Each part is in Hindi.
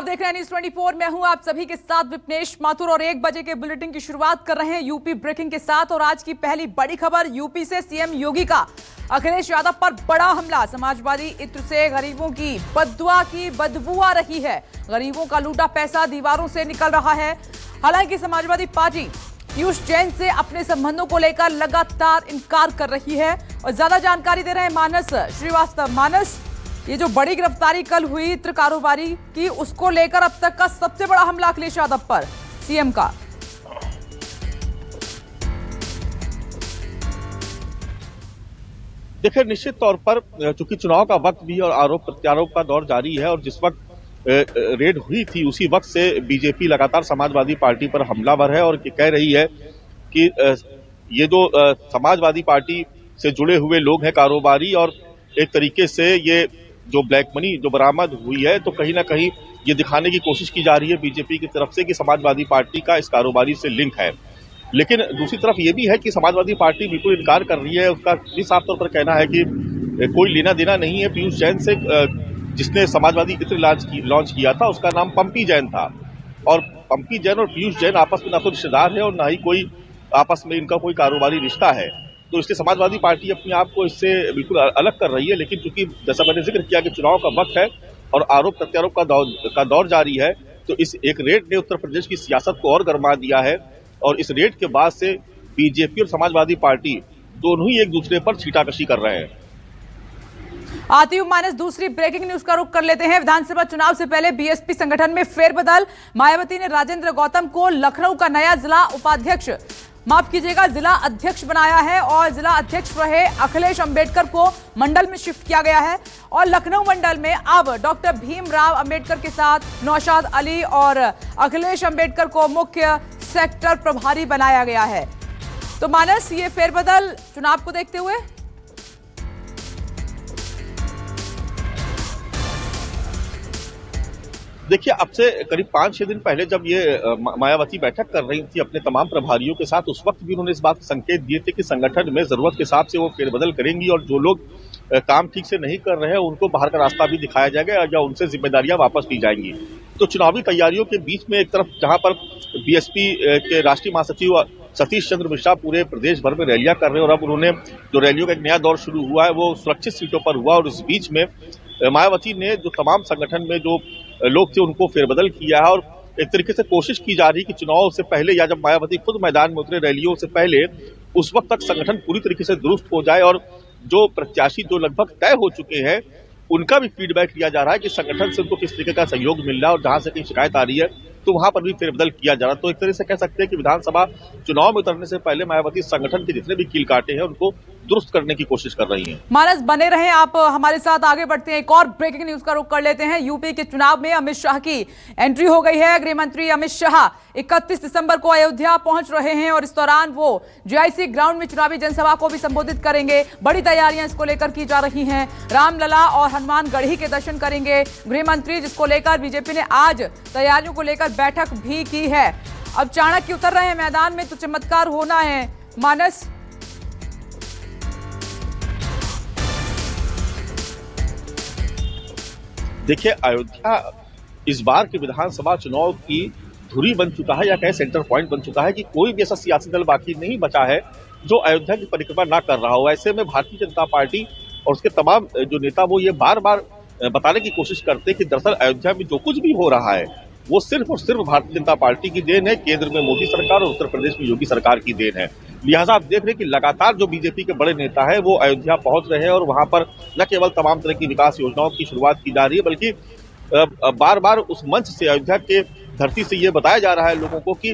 आप देख रहे हैं न्यूज़ 24। मैं हूं आप सभी के साथ विपनेश माथुर और 1 बजे के बुलेटिन की शुरुआत कर रहे हैं यूपी ब्रेकिंग के साथ। और आज की पहली बड़ी खबर यूपी से सीएम योगी का अखिलेश यादव पर बड़ा हमला। समाजवादी इत्र से गरीबों की बद्दुआ की बदबू आ रही है। गरीबों का लूटा पैसा दीवारों से निकल रहा है। हालांकि समाजवादी पार्टी पीयूष जैन से अपने संबंधों को लेकर लगातार इनकार कर रही है। और ज्यादा जानकारी दे रहे हैं मानस श्रीवास्तव। मानस, ये जो बड़ी गिरफ्तारी कल हुई इत्र कारोबारी की, उसको लेकर अब तक का सबसे बड़ा हमला अखिलेश यादव पर सीएम का। देखिए, निश्चित तौर पर चूंकि चुनाव का वक्त भी और आरोप प्रत्यारोप का दौर जारी है और जिस वक्त रेड हुई थी उसी वक्त से बीजेपी लगातार समाजवादी पार्टी पर हमलावर है और कह रही है कि ये जो समाजवादी पार्टी से जुड़े हुए लोग हैं कारोबारी, और एक तरीके से ये जो ब्लैक मनी जो बरामद हुई है, तो कहीं ना कहीं ये दिखाने की कोशिश की जा रही है बीजेपी की तरफ से कि समाजवादी पार्टी का इस कारोबारी से लिंक है। लेकिन दूसरी तरफ ये भी है कि समाजवादी पार्टी बिल्कुल इनकार कर रही है। उसका भी साफ तौर पर कहना है कि कोई लेना देना नहीं है पीयूष जैन से। जिसने समाजवादी इत्र लॉन्च किया था उसका नाम पंपी जैन था, और पंपी जैन और पीयूष जैन आपस में ना तो रिश्तेदार है और ना ही कोई आपस में इनका कोई कारोबारी रिश्ता है। तो इसलिए समाजवादी पार्टी अपने आप को इससे बिल्कुल अलग कर रही है। लेकिन चूंकि जैसा मैंने जिक्र किया कि चुनाव का वक्त है और आरोप प्रत्यारोप का दौर जारी है, तो इस एक रेड ने उत्तर प्रदेश की सियासत को और गरमा दिया है। और इस रेड के बाद से बीजेपी और समाजवादी पार्टी दोनों ही एक दूसरे पर छींटाकशी कर रहे हैं। आती हूं मानस, दूसरी ब्रेकिंग न्यूज का रुख कर लेते हैं। विधानसभा चुनाव से पहले बीएसपी संगठन में फेरबदल। मायावती ने राजेंद्र गौतम को लखनऊ का नया जिला उपाध्यक्ष, माफ कीजिएगा जिला अध्यक्ष बनाया है। और जिला अध्यक्ष रहे अखिलेश अंबेडकर को मंडल में शिफ्ट किया गया है। और लखनऊ मंडल में अब डॉक्टर भीमराव अंबेडकर के साथ नौशाद अली और अखिलेश अंबेडकर को मुख्य सेक्टर प्रभारी बनाया गया है। तो मानस, ये फेरबदल चुनाव को देखते हुए देखिए, अब से करीब 5-6 दिन पहले जब ये मायावती बैठक कर रही थी अपने तमाम प्रभारियों के साथ, उस वक्त भी उन्होंने इस बात के संकेत दिए थे कि संगठन में जरूरत के हिसाब से वो फेरबदल करेंगी और जो लोग काम ठीक से नहीं कर रहे हैं उनको बाहर का रास्ता भी दिखाया जाएगा या उनसे जिम्मेदारियां वापस ली जाएंगी। तो चुनावी तैयारियों के बीच में एक तरफ जहां पर बीएसपी के राष्ट्रीय महासचिव सतीश चंद्र मिश्रा पूरे प्रदेश भर में रैलियां कर रहे हैं और अब उन्होंने जो रैलियों का एक नया दौर शुरू हुआ है वो सुरक्षित सीटों पर हुआ। और इस बीच में मायावती ने जो तमाम संगठन में जो लोग थे उनको फेरबदल किया है। और एक तरीके से कोशिश की जा रही कि चुनाव से पहले या जब मायावती खुद मैदान में उतरे रैलियों से पहले, उस वक्त तक संगठन पूरी तरीके से दुरुस्त हो जाए और जो प्रत्याशी जो लगभग तय हो चुके हैं उनका भी फीडबैक लिया जा रहा है कि संगठन से उनको किस तरीके का सहयोग मिल रहा है और जहां से कहीं शिकायत आ रही है तो वहां पर भी फेरबदल किया जा रहा है। तो एक तरह से कह सकते हैं कि विधानसभा चुनाव में उतरने से पहले मायावती संगठन के जितने भी कील काटे हैं उनको दुरुस्त करने की कोशिश कर रही हैं। मानस, बने रहें आप हमारे साथ। आगे बढ़ते हैं, एक और ब्रेकिंग न्यूज का रुख कर लेते हैं। यूपी के चुनाव में अमित शाह की एंट्री हो गई है। गृह मंत्री अमित शाह 31 दिसंबर को अयोध्या पहुंच रहे हैं और इस दौरान वो जीआईसी ग्राउंड में चुनावी जनसभा को भी संबोधित करेंगे। बड़ी तैयारियां इसको लेकर की जा रही हैं। रामलला और हनुमानगढ़ी के दर्शन करेंगे गृह मंत्री, जिसको लेकर बीजेपी ने आज तैयारियों को लेकर बैठक भी की है। अब चाणक्य उतर रहे हैं मैदान में तो चमत्कार होना है। मानस, देखिए, अयोध्या इस बार के विधानसभा चुनाव की धुरी बन चुका है या कहे सेंटर पॉइंट बन चुका है कि कोई भी ऐसा सियासी दल बाकी नहीं बचा है जो अयोध्या की परिक्रमा ना कर रहा हो। ऐसे में भारतीय जनता पार्टी और उसके तमाम जो नेता वो ये बार बार बताने की कोशिश करते हैं कि दरअसल अयोध्या में जो कुछ भी हो रहा है वो सिर्फ और सिर्फ भारतीय जनता पार्टी की देन है। केंद्र में मोदी सरकार और उत्तर प्रदेश में योगी सरकार की देन है। लिहाजा आप देख रहे हैं कि लगातार जो बीजेपी के बड़े नेता है वो अयोध्या पहुंच रहे हैं और वहां पर न केवल तमाम तरह की विकास योजनाओं की शुरुआत की जा रही है बल्कि बार बार उस मंच से, अयोध्या के धरती से ये बताया जा रहा है लोगों को कि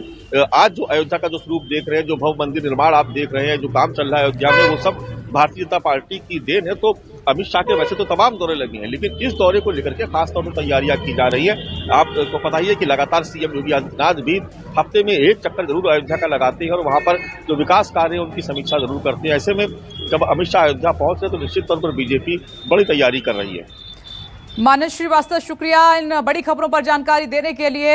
आज जो अयोध्या का जो स्वरूप देख रहे हैं, जो भव्य मंदिर निर्माण आप देख रहे हैं, जो काम चल रहा है अयोध्या में, वो सब भारतीय जनता पार्टी की देन है। तो अमित शाह के वैसे तो तमाम दौरे लगे हैं लेकिन इस दौरे को लेकर के खासतौर पर तैयारियां की जा रही है। आपको पता ही है कि लगातार सीएम योगी आदित्यनाथ भी हफ्ते में एक चक्कर जरूर अयोध्या का लगाते हैं और वहां पर जो विकास कार्य है उनकी समीक्षा जरूर करते हैं। ऐसे में जब अमित शाह अयोध्या पहुंच रहे तो निश्चित तौर पर बीजेपी बड़ी तैयारी कर रही है। मानस श्रीवास्तव, शुक्रिया इन बड़ी खबरों पर जानकारी देने के लिए।